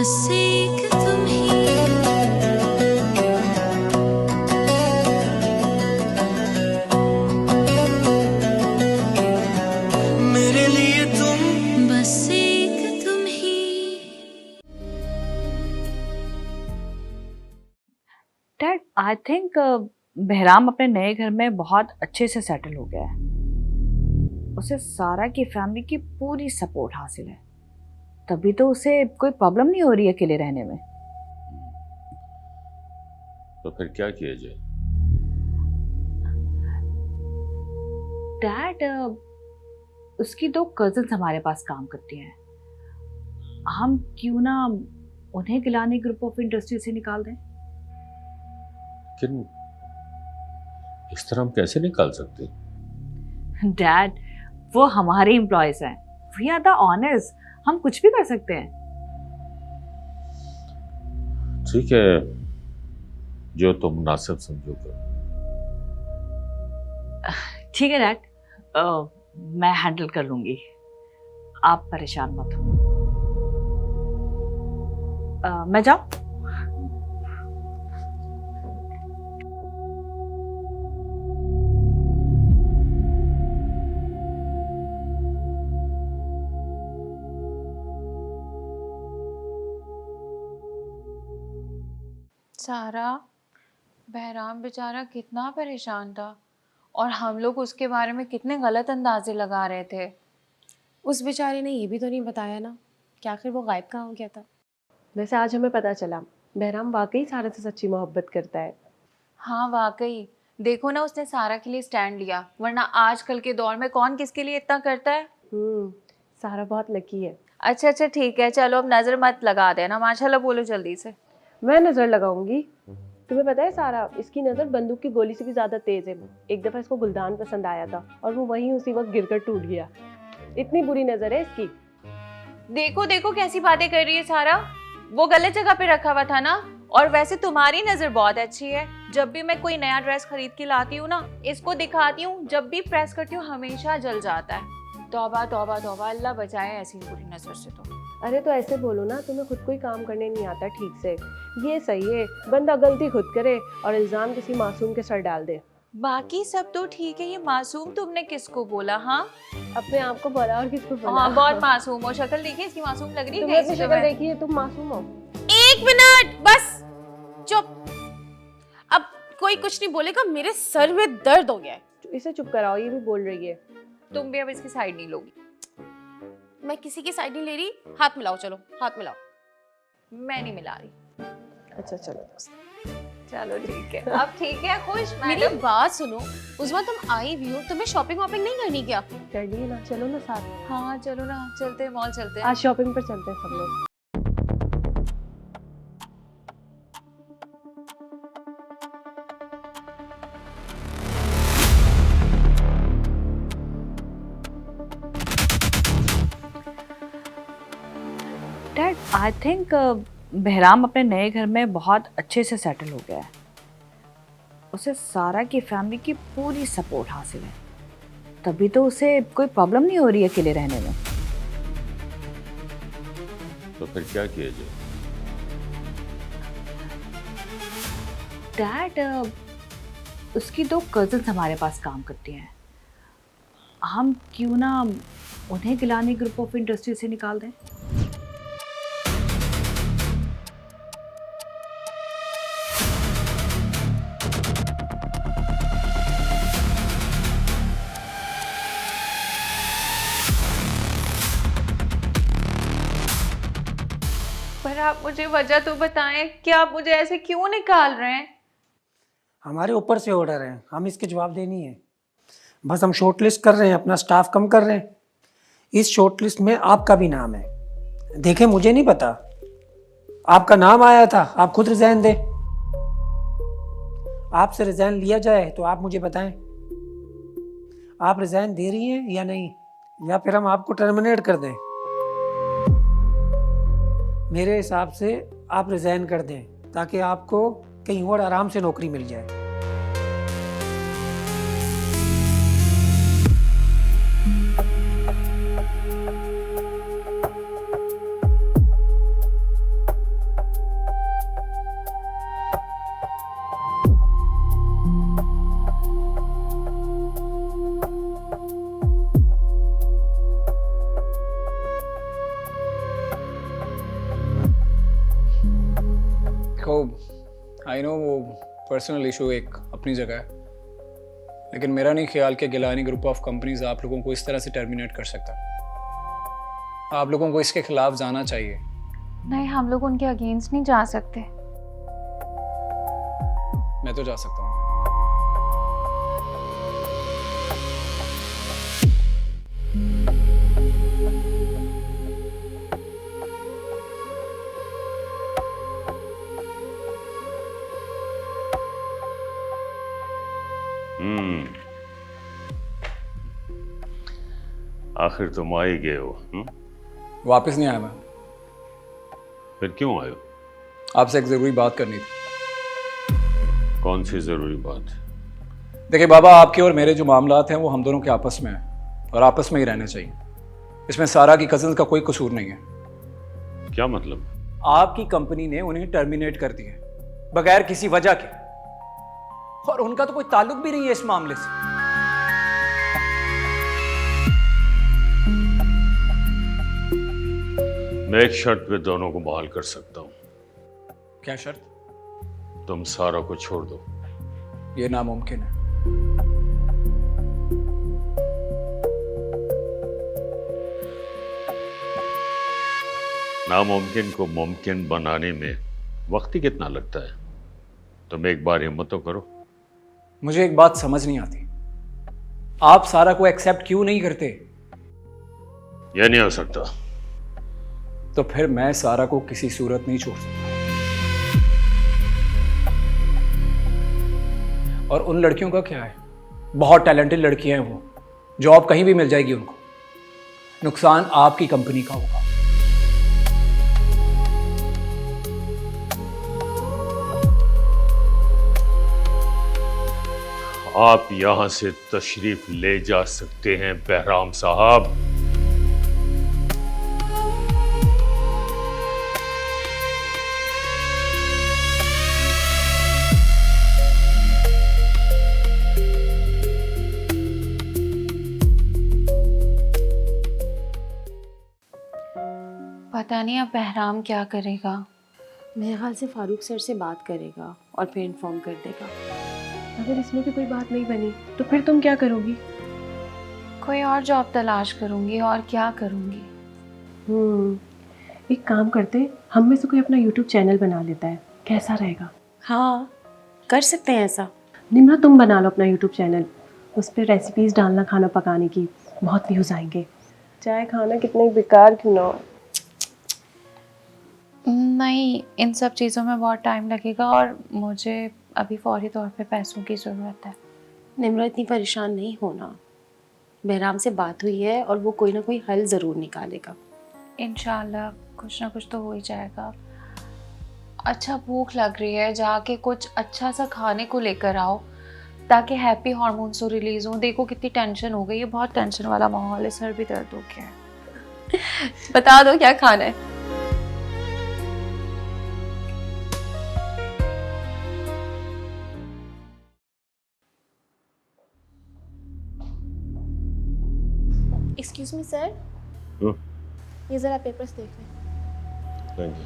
बस एक तुम ही। मेरे लिए तुम बस एक तुम ही। डैड आई थिंक बहराम अपने नए घर में बहुत अच्छे से सेटल हो गया है। उसे सारा की फैमिली की पूरी सपोर्ट हासिल है, तभी तो उसे कोई प्रॉब्लम नहीं हो रही है अकेले रहने में। तो फिर क्या किया जाए? डैड उसकी 2 कजिन्स हमारे पास काम करती हैं। हम क्यों ना उन्हें गिलानी ग्रुप ऑफ इंडस्ट्री से निकाल दें? लेकिन इस तरह हम कैसे निकाल सकते? डैड वो हमारे एम्प्लॉयज हैं, वी आर द ऑनर्स, हम कुछ भी कर सकते हैं। ठीक है, जो तुम मुनासिब समझोगे। ठीक है डैड, मैं हैंडल कर लूंगी, आप परेशान मत हो। मैं जाऊं? सारा, बहराम बेचारा कितना परेशान था और हम लोग उसके बारे में कितने गलत अंदाजे लगा रहे थे। उस बेचारे ने ये भी तो नहीं बताया ना कि आखिर वो गायब कहाँ हो गया था। वैसे आज हमें पता चला बहराम वाकई सारा से सच्ची मोहब्बत करता है। हाँ वाकई, देखो ना उसने सारा के लिए स्टैंड लिया, वरना आजकल के दौर में कौन किसके लिए इतना करता है। सारा बहुत लकी है। अच्छा ठीक है, चलो अब नजर मत लगा देना, माशाल्लाह बोलो जल्दी से। मैं नजर लगाऊंगी। तुम्हें पता है सारा, इसकी नजर बंदूक की गोली से भी ज्यादा तेज है। एक दफा इसको गुलदान पसंद आया था और वो वहीं उसी वक्त गिरकर टूट गया। इतनी बुरी नजर है इसकी। देखो देखो कैसी बातें कर रही है सारा, वो गलत जगह पे रखा हुआ था ना। और वैसे तुम्हारी नजर बहुत अच्छी है, जब भी मैं कोई नया ड्रेस खरीद के लाती हूँ ना, इसको दिखाती हूँ, जब भी प्रेस करती हूँ हमेशा जल जाता है। तौबा तौबा तौबा, अल्लाह बचाए ऐसी बुरी नजर से। तो अरे तो ऐसे बोलो ना, तुम्हें खुद कोई काम करने नहीं आता ठीक से। ये सही है, बंदा गलती खुद करे और इल्जाम किसी मासूम के सर डाल दे। बाकी सब तो ठीक है, ये मासूम तुमने किसको बोला? हाँ अपने आप को बोला और किसको बोला? हाँ बहुत मासूम हो, शक्ल देखिए इसकी मासूम लग रही है। तुम्हें अपनी शक्ल देखी है, तुम मासूम हो। 1 मिनट बस, चुप। अब कोई कुछ नहीं बोलेगा, मेरे सर में दर्द हो गया है। इसे चुप कराओ, ये भी बोल रही है। तुम भी अब इसकी साइड नहीं लोगी। मैं किसी की साइड नहीं ले रही, हाथ मिलाओ, चलो हाथ मिलाओ। मैं नहीं मिला रही। अच्छा चलो चलो ठीक है, अब ठीक है, खुश मेरी मैडम। बात सुनो, उस बार तुम आई भी हो, तुम्हें शॉपिंग वॉपिंग नहीं करनी क्या? कर लिए ना, चलो ना साथ। हाँ चलो ना, चलते हैं मॉल चलते हैं। आज शॉपिंग पर चलते हैं सब लोग। डैड आई थिंक बहराम अपने नए घर में बहुत अच्छे से सेटल हो गया है। उसे सारा की फैमिली की पूरी सपोर्ट हासिल है, तभी तो उसे कोई प्रॉब्लम नहीं हो रही है अकेले रहने में। तो फिर क्या किया जाए? डैड उसकी 2 कजिन्स हमारे पास काम करती हैं। हम क्यों ना उन्हें गिलानी ग्रुप ऑफ इंडस्ट्री से निकाल दें? पर आप मुझे वजह तो बताएं कि आप मुझे ऐसे क्यों निकाल रहे हैं? हमारे ऊपर से ऑर्डर है, हम इसके जवाब देनी है। बस हम शॉर्ट लिस्ट कर रहे हैं, अपना स्टाफ कम कर रहे हैं। इस शॉर्ट लिस्ट में आपका भी नाम है। देखें, मुझे नहीं पता, आपका नाम आया था, आप खुद रिजाइन दें। आपसे रिजाइन लिया जाए तो आप मुझे बताएं, आप रिजाइन दे रही हैं या नहीं, या फिर हम आपको टर्मिनेट कर दें। मेरे हिसाब से आप रिजाइन कर दें ताकि आपको कहीं और आराम से नौकरी मिल जाए। आई नो वो पर्सनल इशू एक अपनी जगह है, लेकिन मेरा नहीं ख्याल कि गिलानी ग्रुप ऑफ कंपनीज आप लोगों को इस तरह से टर्मिनेट कर सकता। आप लोगों को इसके खिलाफ जाना चाहिए। नहीं, हम लोग उनके अगेंस्ट नहीं जा सकते। मैं तो जा सकता हूँ। आखिर तुम आ ही गए हो। वापस नहीं आया मैं, फिर क्यों आए हो? आपसे एक ज़रूरी बात करनी थी। कौन सी जरूरी बात? देखिए बाबा, आपके और मेरे जो मामलात हैं वो हम दोनों के आपस में हैं और आपस में ही रहने चाहिए। इसमें सारा की कज़न का कोई कसूर नहीं है। क्या मतलब? आपकी कंपनी ने उन्हें टर्मिनेट कर दिया बगैर किसी वजह के, और उनका तो कोई ताल्लुक भी नहीं है इस मामले से। मैं एक शर्त पे दोनों को बहाल कर सकता हूँ। क्या शर्त? तुम सारा को छोड़ दो। ये नामुमकिन है। नामुमकिन को मुमकिन बनाने में वक्त ही कितना लगता है? तुम एक बार हिम्मत तो करो। मुझे एक बात समझ नहीं आती, आप सारा को एक्सेप्ट क्यों नहीं करते? यह नहीं हो सकता। तो फिर मैं सारा को किसी सूरत नहीं छोड़ सकता। और उन लड़कियों का क्या है? बहुत टैलेंटेड लड़कियां हैं वो, जॉब कहीं भी मिल जाएगी उनको। नुकसान आपकी कंपनी का होगा। आप यहां से तशरीफ ले जा सकते हैं बहराम साहब। पता नहीं अब बहराम क्या करेगा। मेरे ख्याल से फारूक सर से बात करेगा और फिर इन्फॉर्म कर देगा। अगर इसमें भी कोई बात नहीं बनी तो फिर तुम क्या करोगी? कोई और जॉब तलाश करूंगी, और क्या करूंगी। एक काम करते, हम में से कोई अपना यूट्यूब चैनल बना लेता है, कैसा रहेगा? हाँ, कर सकते हैं ऐसा। निम्रा, तुम बना लो अपना यूट्यूब चैनल, उस पर रेसिपीज डालना खाना पकाने की, बहुत व्यूज आएंगे। चाहे खाना कितना ही बेकार क्यों ना हो। नहीं, इन सब चीज़ों में बहुत टाइम लगेगा और मुझे अभी फौरी तौर पे पैसों की ज़रूरत है। निम्रा, इतनी परेशान नहीं होना। बहराम से बात हुई है और वो कोई ना कोई हल ज़रूर निकालेगा। इंशाल्लाह कुछ ना कुछ तो हो ही जाएगा। अच्छा, भूख लग रही है, जाके कुछ अच्छा सा खाने को लेकर आओ ताकि हैप्पी हार्मोन्स तो रिलीज हों। देखो कितनी टेंशन हो गई है, बहुत टेंशन वाला माहौल है, सर भी दर्द हो गया है। बता दो क्या खाना है। एक्सक्यूज मी सर, ये ज़रा पेपर्स देख लें। Thank you.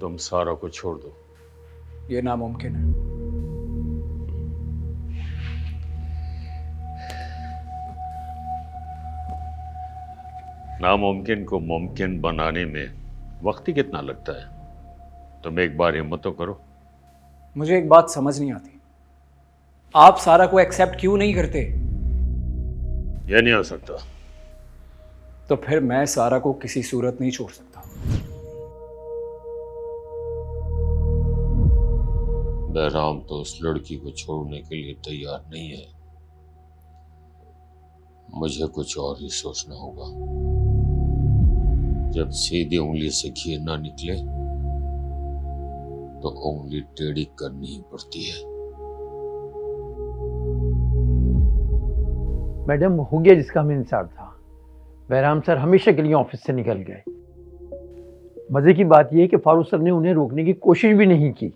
तुम सारा को छोड़ दो। ये नामुमकिन है। नामुमकिन को मुमकिन बनाने में वक्त ही कितना लगता है? तुम एक बार हिम्मत तो करो। मुझे एक बात समझ नहीं आती, आप सारा को एक्सेप्ट क्यों नहीं करते? यह नहीं हो सकता। तो फिर मैं सारा को किसी सूरत नहीं छोड़ सकता। बहराम तो उस लड़की को छोड़ने के लिए तैयार नहीं है। मुझे कुछ और ही सोचना होगा। जब सीधी उंगली से घी ना निकले तो उंगली टेढ़ी करनी ही पड़ती है। मैडम, हो गया जिसका हमें इंतजार था। बहराम सर हमेशा के लिए ऑफिस से निकल गए। मजे की बात यह है कि फारूक सर ने उन्हें रोकने की कोशिश भी नहीं की।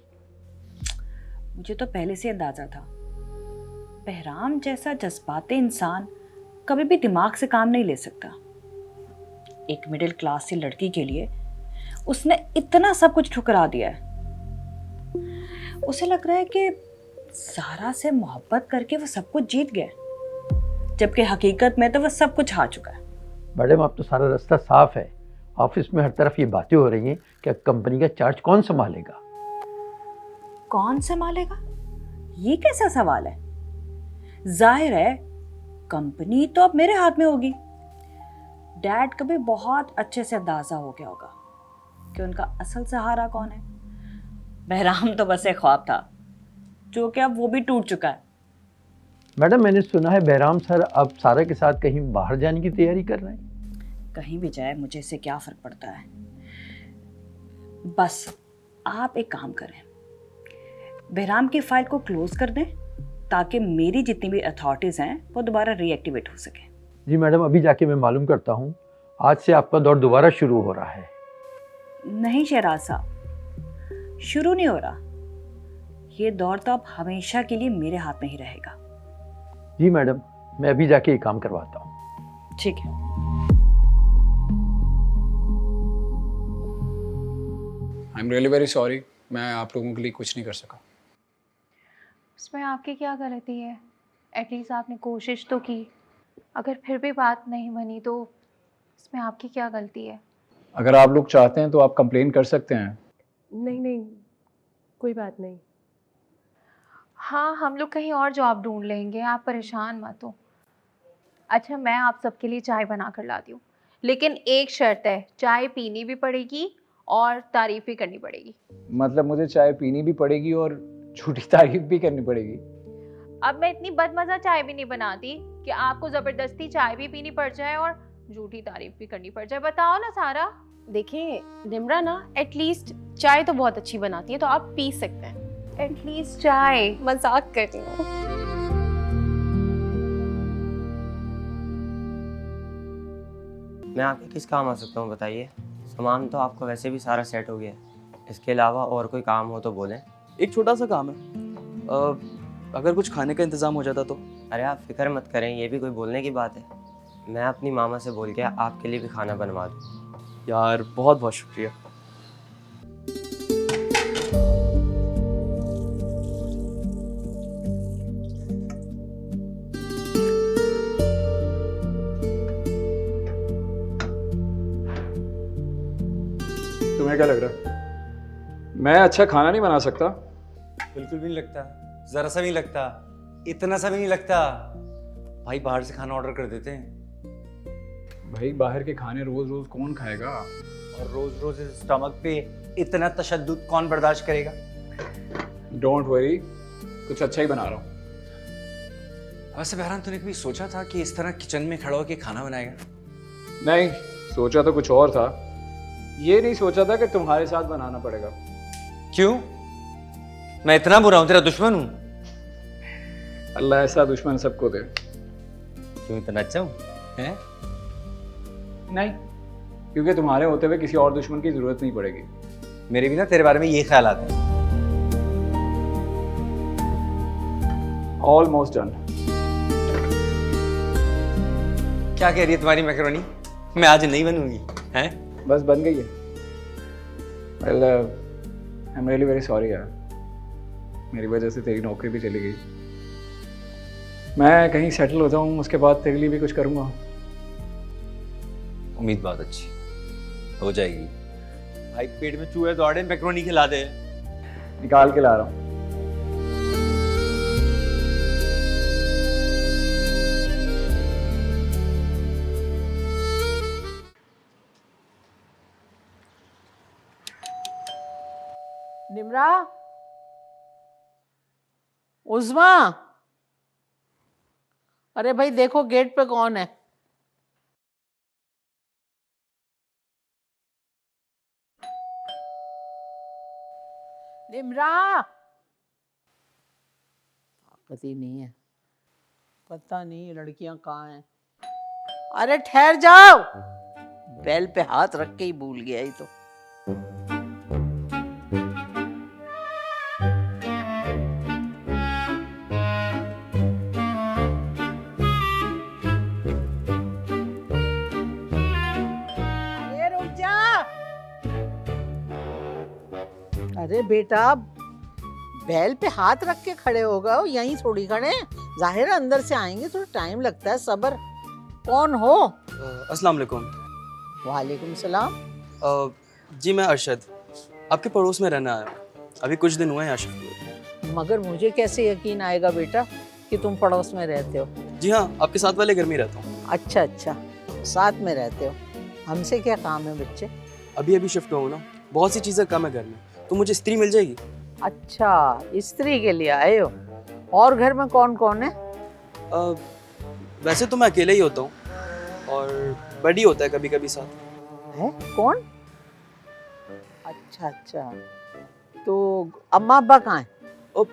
मुझे तो पहले से अंदाजा था बहराम जैसा जज्बाती इंसान कभी भी दिमाग से काम नहीं ले सकता। एक मिडिल क्लास की लड़की के लिए उसने इतना सब कुछ ठुकरा दिया है। उसे लग रहा है कि सारा से मोहब्बत करके वो सब कुछ जीत गया, जबकि हकीकत में तो वो सब कुछ हार चुका है। मैडम अब तो सारा रास्ता साफ है। ऑफिस में हर तरफ ये बातें हो रही हैं कि कंपनी का चार्ज कौन संभालेगा। कौन संभालेगा? ये कैसा सवाल है? जाहिर है कंपनी तो अब मेरे हाथ में होगी। डैड को भी बहुत अच्छे से अंदाजा हो गया होगा कि उनका असल सहारा कौन है। बहराम तो बस एक ख्वाब था, जो कि अब वो भी टूट चुका है। मैडम मैंने सुना है बहराम सर अब सारा के साथ कहीं बाहर जाने की तैयारी कर रहे हैं। कहीं भी जाए मुझे इससे क्या फर्क पड़ता है। बस आप एक काम करें, बहराम की फाइल को क्लोज कर दें ताकि मेरी जितनी भी अथॉरिटीज़ हैं वो दोबारा रीएक्टिवेट हो सके। जी मैडम अभी जाके मैं मालूम करता हूँ। आज से आपका दौर दोबारा शुरू हो रहा है। नहीं शहराज साहब, शुरू नहीं हो रहा। ये दौर तो अब हमेशा के लिए मेरे हाथ में ही रहेगा। जी मैडम मैं अभी जाके ये काम करवाता हूँ। ठीक है। I am really very sorry, मैं आप लोगों के लिए कुछ नहीं कर सका। इसमें आपकी क्या गलती है? एटलीस्ट आपने कोशिश तो की। अगर फिर भी बात नहीं बनी तो इसमें आपकी क्या गलती है? अगर आप लोग चाहते हैं तो आप कंप्लेन कर सकते हैं। नहीं नहीं, कोई बात नहीं। हाँ, हम लोग कहीं और जॉब ढूंढ लेंगे, आप परेशान मत हो। अच्छा, मैं आप सबके लिए चाय बना कर लाती हूँ, लेकिन एक शर्त है, चाय पीनी भी पड़ेगी और तारीफ भी करनी पड़ेगी। मतलब मुझे चाय पीनी भी पड़ेगी और झूठी तारीफ भी करनी पड़ेगी? अब मैं इतनी बदमजा चाय भी नहीं बनाती कि आपको जबरदस्ती चाय भी पीनी पड़ जाए और झूठी तारीफ भी करनी पड़ जाए। बताओ ना सारा। देखिए निम्रा ना एटलीस्ट चाय तो बहुत अच्छी बनाती है, तो आप पी सकते हैं। एटलीस्ट चाय। मजाक कर रही हूँ। मैं आपके किस काम आ सकता हूँ बताइए? सामान तो आपका वैसे भी सारा सेट हो गया है। इसके अलावा और कोई काम हो तो बोलें। एक छोटा सा काम है, अगर कुछ खाने का इंतज़ाम हो जाता तो। अरे आप फिक्र मत करें, ये भी कोई बोलने की बात है। मैं अपनी मामा से बोल के आपके लिए भी खाना बनवा दूँ। यार बहुत बहुत शुक्रिया। तुम्हें क्या लग रहा है मैं अच्छा खाना नहीं बना सकता? बिल्कुल भी नहीं लगता, ज़रा सा भी नहीं लगता, इतना सा भी नहीं लगता। भाई बाहर से खाना ऑर्डर कर देते हैं। भाई बाहर के खाने रोज रोज कौन खाएगा? और रोज रोज इस स्टमक पे इतना तशद्दुद कौन बर्दाश्त करेगा? डोंट वरी, कुछ अच्छा ही बना रहा हूँ। वैसे बहरान तूने कभी सोचा था कि इस तरह किचन में खड़ा होकर खाना बनाएगा? नहीं, सोचा तो कुछ और था। ये नहीं सोचा था कि तुम्हारे साथ बनाना पड़ेगा। क्यों? मैं इतना बुरा हूं, तेरा दुश्मन हूं? अल्लाह ऐसा दुश्मन सबको दे। क्यों इतना अच्छा हूं? हैं? नहीं, क्योंकि तुम्हारे होते हुए किसी और दुश्मन की जरूरत नहीं पड़ेगी। मेरे भी ना तेरे बारे में ये ख्याल आते हैं। Almost done. क्या कह रही है तुम्हारी मैकरोनी? मैं आज नहीं बनूंगी हैं? बस बन गई है। Well I am really very sorry यार, मेरी वजह से तेरी नौकरी भी चली गई। मैं कहीं सेटल होता हूँ, उसके बाद तेरे लिए भी कुछ करूँगा। उम्मीद बहुत अच्छी हो जाएगी। भाई पेट में चूहे दौड़े, मैकरोनी खिला दे। निकाल के ला रहा हूँ। निम्रा, उज़्मा, अरे भाई देखो गेट पे कौन है? निम्रा, पति नहीं है। पता नहीं लड़कियां कहाँ हैं। अरे ठहर जाओ, बैल पे हाथ रख के ही भूल गया ही तो। अरे बेटा, बैल पे हाथ रख के खड़े हो गए हो, यहीं थोड़ी खड़े हैं। जाहिर है अंदर से आएंगे, थोड़ा टाइम लगता है, सब्र। कौन हो? अस्सलाम वालेकुम। वालेकुम सलाम। जी मैं अरशद, आपके पड़ोस में रहना आया हूँ। अभी कुछ दिन हुए हैं यहाँ शिफ्ट हुए। मगर मुझे कैसे यकीन आएगा बेटा कि तुम पड़ोस में रहते हो? जी हाँ, आपके साथ वाले घर में ही रहता हूँ। अच्छा अच्छा, साथ में रहते हो। हमसे क्या काम है बच्चे? अभी शिफ्ट हुआ हूँ ना, बहुत सी चीज़ें कम है घर में, तो मुझे स्त्री मिल जाएगी? अच्छा, स्त्री के लिए आए हो। और घर में कौन कौन है? वैसे तो मैं अकेले ही होता हूँ और बड़ी होता है कभी कभी साथ। है कौन? अच्छा अच्छा, तो अम्मा अब्बा कहाँ हैं?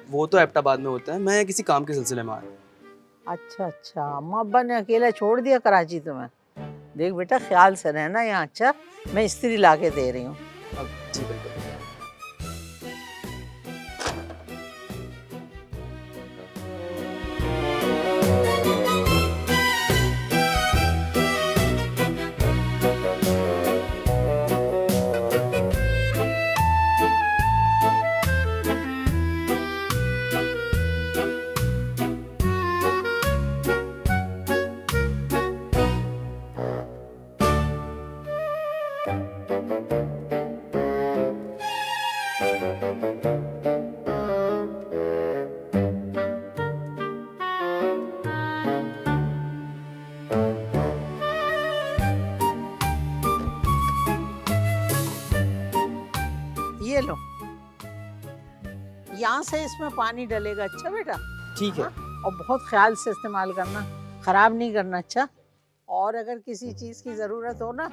वो तो एबटाबाद में होता है, मैं किसी काम के सिलसिले में आया। अच्छा अच्छा, अम्मा अब्बा ने अकेला छोड़ दिया कराची तुम्हें? देख बेटा, ख्याल से रहना यहाँ। अच्छा, मैं स्त्री ला के दे रही हूँ। जी बिल्कुल। ये लो, यहाँ से इसमें पानी डलेगा। अच्छा बेटा, ठीक है। और बहुत ख्याल से इस्तेमाल करना, खराब नहीं करना। अच्छा, और अगर किसी चीज की जरूरत हो ना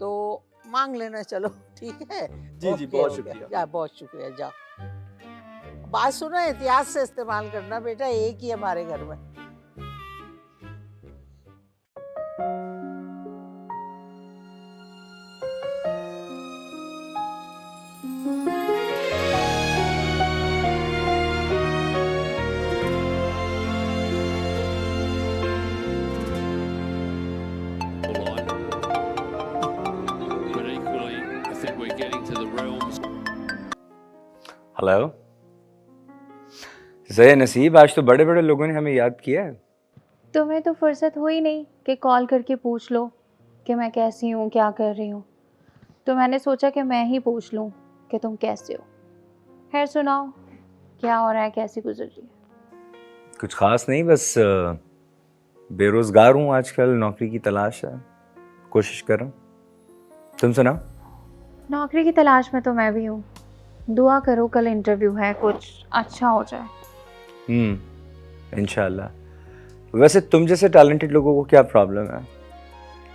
तो मांग लेना। चलो ठीक है? जी जी, बहुत शुक्रिया। जा, बहुत शुक्रिया। जा, बात सुनो, एहतियात से इस्तेमाल करना बेटा, एक ही हमारे घर में। हेलो ज़े नसीब, आज तो बड़े बड़े लोगों ने हमें याद किया है। तुम्हें तो फुर्सत हुई नहीं कि कॉल करके पूछ लो कि मैं कैसी हूँ, क्या कर रही हूँ। तो मैंने सोचा कि मैं ही पूछ लूँ कि तुम कैसे हो। खैर सुनाओ, क्या हो रहा है, कैसी गुजर रही है? कुछ ख़ास नहीं, बस बेरोज़गार हूँ आजकल, नौकरी की तलाश है, कोशिश कर रहा हूँ। तुम सुनाओ? नौकरी की तलाश में तो मैं भी हूँ। दुआ करो कल इंटरव्यू है, कुछ अच्छा हो जाए। इंशाल्लाह। वैसे तुम जैसे टैलेंटेड लोगों को क्या प्रॉब्लम है?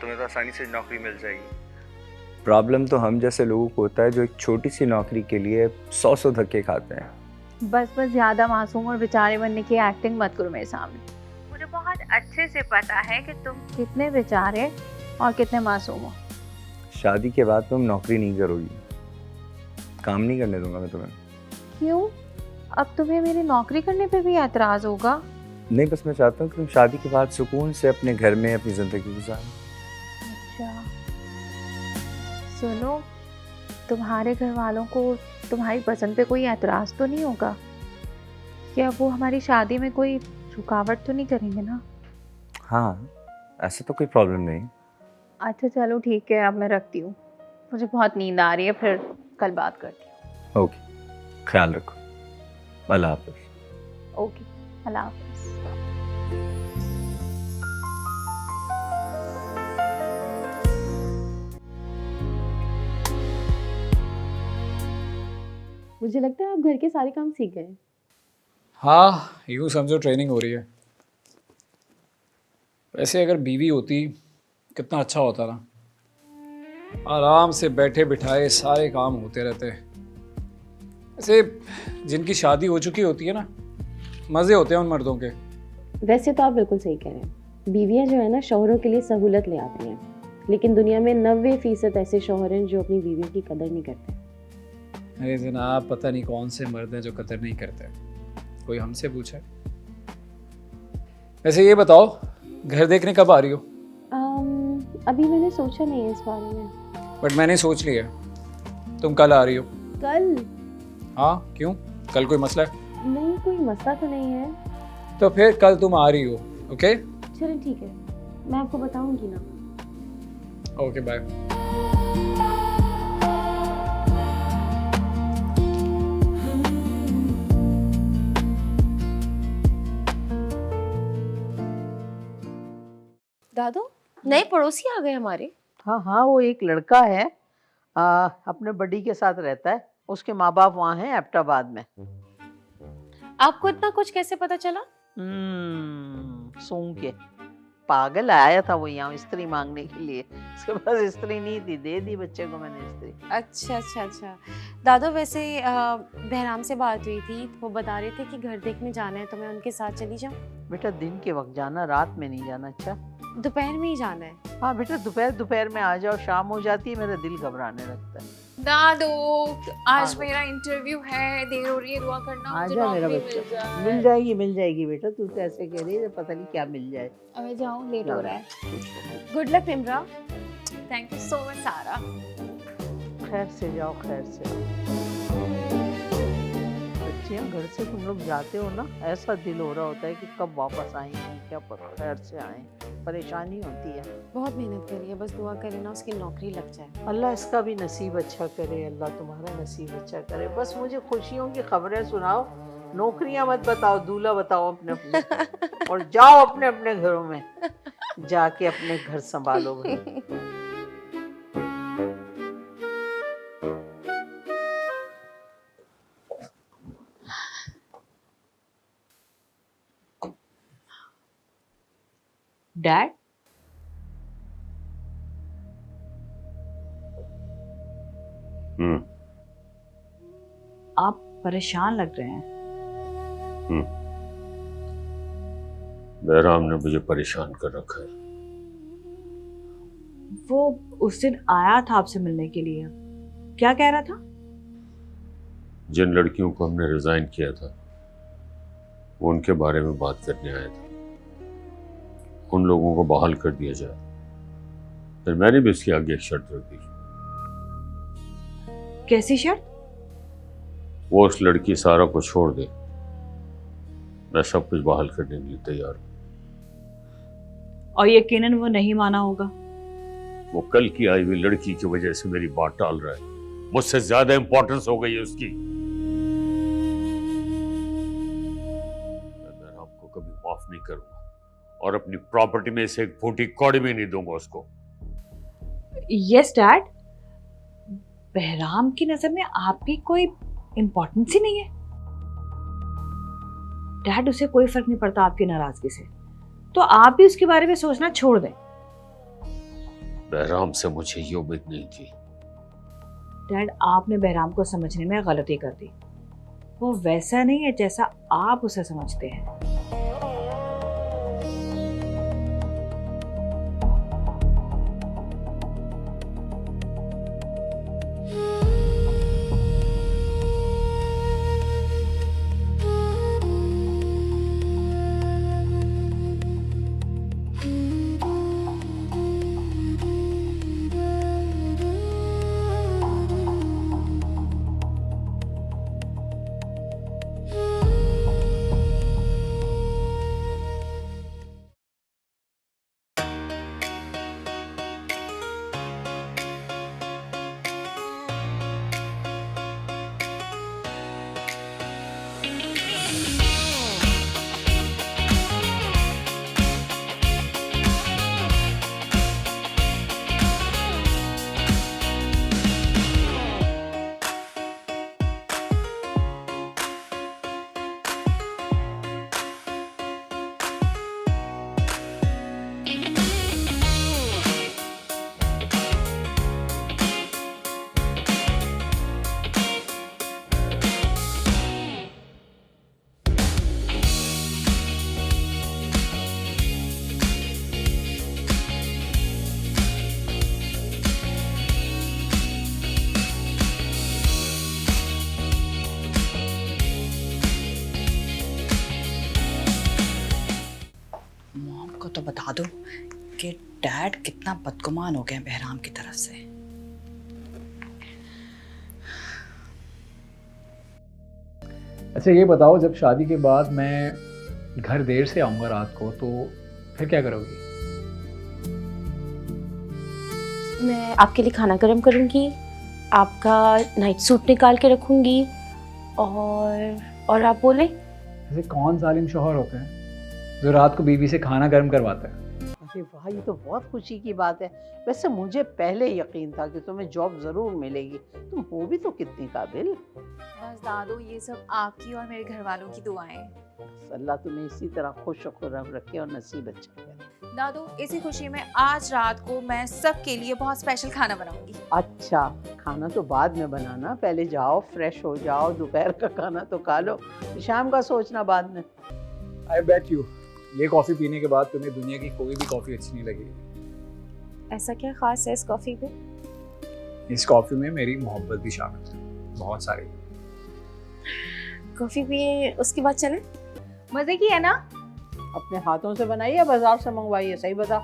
तुम्हें तो आसानी से नौकरी मिल जाएगी। प्रॉब्लम तो हम जैसे लोगों को होता है जो एक छोटी सी नौकरी के लिए 100 धक्के खाते हैं। बस ज़्यादा मासूम और बेचारे बनने की एक्टिंग मत करो मेरे सामने। मुझे बहुत अच्छे से पता है कि तुम कितने बेचारे और कितने मासूम हो। शादी के बाद तुम नौकरी नहीं करोगी, काम नहीं करने दूंगा मैं तुम्हें। क्यों? अब तुम्हें मेरी नौकरी करने पे भी एतराज़ होगा? नहीं, बस मैं चाहता हूँ कि तुम शादी के बाद सुकून से अपने घर में अपनी ज़िंदगी गुजारो। अच्छा सुनो, तुम्हारे घर वालों को तुम्हारी पसंद पे कोई एतराज़ तो नहीं होगा? क्या वो हमारी शादी में कोई रुकावट तो नहीं करेंगे ना? हाँ, ऐसा तो कोई प्रॉब्लम नहीं। अच्छा चलो ठीक है, अब मैं रखती हूँ, मुझे बहुत नींद आ रही है, फिर कल बात करती हूँ। ओके, ख्याल रखो। अल्लाह हाफ़िज़। ओके, अल्लाह हाफ़िज़। मुझे लगता है आप घर के सारे काम सीख गए। हाँ, यूँ समझो ट्रेनिंग हो रही है। वैसे अगर बीवी होती कितना अच्छा होता ना, आराम से बैठे बिठाए सारे काम होते रहते। ऐसे जिनकी शादी हो चुकी होती है ना, मज़े होते हैं उन मर्दों के। वैसे तो आप बिल्कुल सही कह रहे हैं। बीवियाँ जो है ना, शौहरों के लिए सहूलत ले आती हैं, लेकिन दुनिया में 90% ऐसे शौहर हैं जो अपनी बीवियों की कदर नहीं करते। अरे जनाब, पता नहीं कौन से मर्द हैं जो कदर नहीं करते, कोई हमसे पूछे। वैसे ये बताओ, घर देखने कब आ रही हो? अभी मैंने सोचा नहीं है इस बारे में। बट मैंने सोच लिया, तुम कल आ रही हो। कल? हाँ क्यों, कल कोई मसला है? नहीं, कोई मसला तो नहीं है। तो फिर कल तुम आ रही हो, ओके? चलिए ठीक है, मैं आपको बताऊंगी ना। Okay bye. दादू, नए पड़ोसी आ गए हमारे। हाँ हाँ, वो एक लड़का है, अपने बड़ी के साथ रहता है। उसके माँ बाप वहाँ हैं एबटाबाद में। आपको इतना कुछ कैसे पता चला? सूंघ के पागल आया था वो यहाँ स्त्री मांगने के लिए। उसके पास स्त्री नहीं थी, दे दी बच्चे को मैंने स्त्री। अच्छा अच्छा अच्छा। दादू वैसे बहराम से बात हुई थी, वो बता रहे थे कि घर देखने जाना है, तो मैं उनके साथ चली जाऊँ? बेटा दिन के वक्त जाना, रात में नहीं जाना। अच्छा दोपहर में ही जाना है। हाँ बेटा, दोपहर में आ जाओ, शाम हो जाती है मेरा दिल घबराने लगता है। दादू आज मेरा इंटरव्यू है, देर हो रही है, दुआ करना आ मुझे जा मेरा नौकरी बच्चा, मिल मिल जाएगी बेटा। तू तो ऐसे कह रही है, पता नहीं क्या मिल जाए। जाए। मैं जाऊँ, लेट हो रहा है। Good luck Nimra. Thank you so much सारा। खैर से जाओ, खैर से आओ। बच्चियाँ घर से तुम लोग जाते हो ना, ऐसा दिल हो रहा होता है कि कब वापस आएंगी, क्या पता खैर से आए। परेशानी होती है। बहुत मेहनत करी है, बस दुआ करें ना उसकी नौकरी लग जाए। अल्लाह इसका भी नसीब अच्छा करे, अल्लाह तुम्हारा नसीब अच्छा करे। बस मुझे खुशियों की खबरें सुनाओ, नौकरियां मत बताओ, दूल्हा बताओ अपने अपने। और जाओ अपने अपने घरों में, जाके अपने घर संभालो भाई। डैड, आप परेशान लग रहे हैं। बहराम ने मुझे परेशान कर रखा है। वो उस दिन आया था आपसे मिलने के लिए, क्या कह रहा था? जिन लड़कियों को हमने रिजाइन किया था, वो उनके बारे में बात करने आया था। उन लोगों को बहाल कर दिया जाए। फिर मैंने भी उसकी आगे एक शर्त रख दी। कैसी शर्त? वो उस लड़की सारा को छोड़ दे, मैं सब कुछ बहाल करने के लिए तैयार हूं। और यकीनन वो नहीं माना होगा। वो कल की आई हुई लड़की की वजह से मेरी बात टाल रहा है। मुझसे ज्यादा इंपॉर्टेंस हो गई है उसकी। मैं बहराम को कभी माफ नहीं करूंगा और अपनी प्रॉपर्टी में से एक फूटी कौड़ी भी नहीं दूंगा उसको। यस डैड, बहराम की नजर में आपकी कोई इंपॉर्टेंस ही नहीं है। डैड, उसे कोई फर्क नहीं पड़ता आपकी नाराजगी से, तो आप भी उसके बारे में सोचना छोड़ दें। बहराम से मुझे ये उम्मीद नहीं थी। डैड, आपने बहराम को समझने में गलती कर दी। वो वैसा नहीं है जैसा आप उसे समझते हैं। तो बता दो कि डैड कितना बदगुमान हो गए बहराम की तरफ से। अच्छा ये बताओ, जब शादी के बाद मैं घर देर से आऊँगा रात को तो फिर क्या करोगी? मैं आपके लिए खाना गर्म करूँगी, आपका नाइट सूट निकाल के रखूँगी, और आप बोले? ऐसे कौन जालिम शौहर होते हैं जो रात को बीवी से खाना गर्म करवाता है? अरे वाह, ये तो बहुत खुशी की बात है। वैसे मुझे पहले यकीन था कि तुम्हें जॉब ज़रूर मिलेगी, तुम हो भी तो कितनी काबिल। बस दादू, ये सब आपकी और मेरे घर वालों की दुआएं। अल्लाह तुम्हें इसी तरह खुश खुर्रम रखे और नसीब अच्छा करे। दादू, इसी खुशी में आज रात को मैं सबके लिए बहुत स्पेशल खाना बनाऊंगी। अच्छा, खाना तो बाद में बनाना, पहले जाओ फ्रेश हो जाओ, दोपहर का खाना तो खा लो, शाम का सोचना बाद में। आई बेट यू ये कॉफ़ी पीने के बाद तुम्हें दुनिया की कोई भी कॉफ़ी अच्छी नहीं लगेगी। ऐसा क्या खास है इस कॉफ़ी पे? इस कॉफ़ी में मेरी मोहब्बत भी शामिल है, बहुत सारी। कॉफ़ी पिए उसके बाद चलें? मजे की है ना? अपने हाथों से बनाई या बाजार से मंगवाई है, सही बता।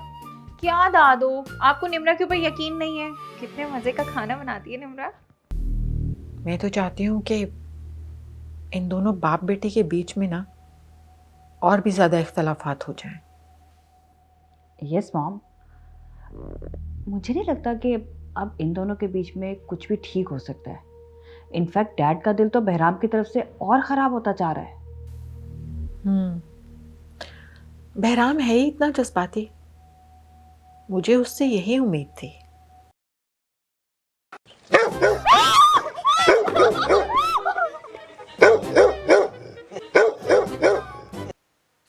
क्या दादू, आपको निम्रा के ऊपर यकीन नहीं है? कितने मजे का खाना बनाती है निम्रा। मैं तो चाहती हूँ कि इन दोनों बाप बेटे के बीच में ना और भी ज़्यादा इख्तलाफात हो जाएं। यस मॉम, मुझे नहीं लगता कि अब इन दोनों के बीच में कुछ भी ठीक हो सकता है। इनफैक्ट डैड का दिल तो बहराम की तरफ से और ख़राब होता जा रहा है। बहराम है ही इतना जज्बाती, मुझे उससे यही उम्मीद थी।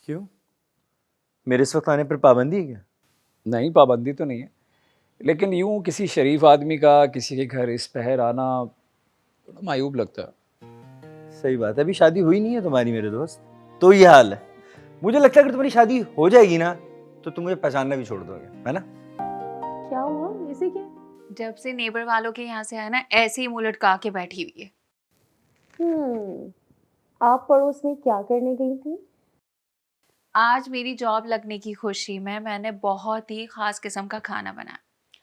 क्यों? मेरे इस वक्त आने पर पाबंदी है क्या? नहीं, पाबंदी तो नहीं है, लेकिन यूं किसी शरीफ आदमी का किसी के घर इस पहर आना थोड़ा मायूब लगता है। सही बात है, अभी शादी हुई नहीं है तुम्हारी मेरे दोस्त, तो ये हाल है। मुझे लगता है अगर तुम्हारी शादी हो जाएगी ना तो तुम मुझे पहचानना भी छोड़ दोगे, है ना? क्या हुआ? ऐसे क्या? जब से नेबर वालों के यहाँ से आया ना, ऐसे ही मुंह लटका के बैठी हुई है। आप पड़ोस में क्या करने गई थी? आज मेरी जॉब लगने की खुशी में मैंने बहुत ही खास किस्म का खाना बनाया।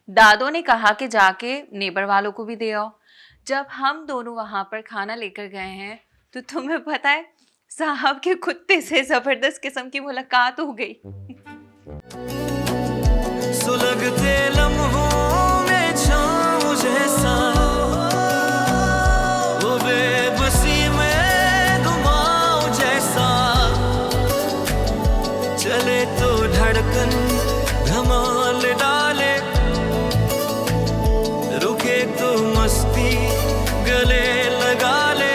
दादो ने कहा कि जाके नेबर वालों को भी दे आओ। जब हम दोनों वहां पर खाना लेकर गए हैं तो तुम्हें पता है, साहब के कुत्ते से जबरदस्त किस्म की मुलाकात हो गई। सुलगते लम्हों में छाँव जैसा, वो बेबसी में घुमाओ जैसा, चले तो धड़कन धमाल डाले, रुके तो मस्ती गले लगा ले।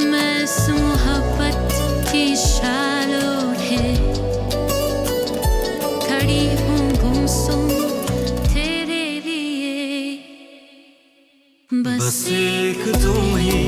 मैं इस मोहब्बत की शालों है खड़ी हूँ गुमसुम तेरे लिए, बस एक तुम ही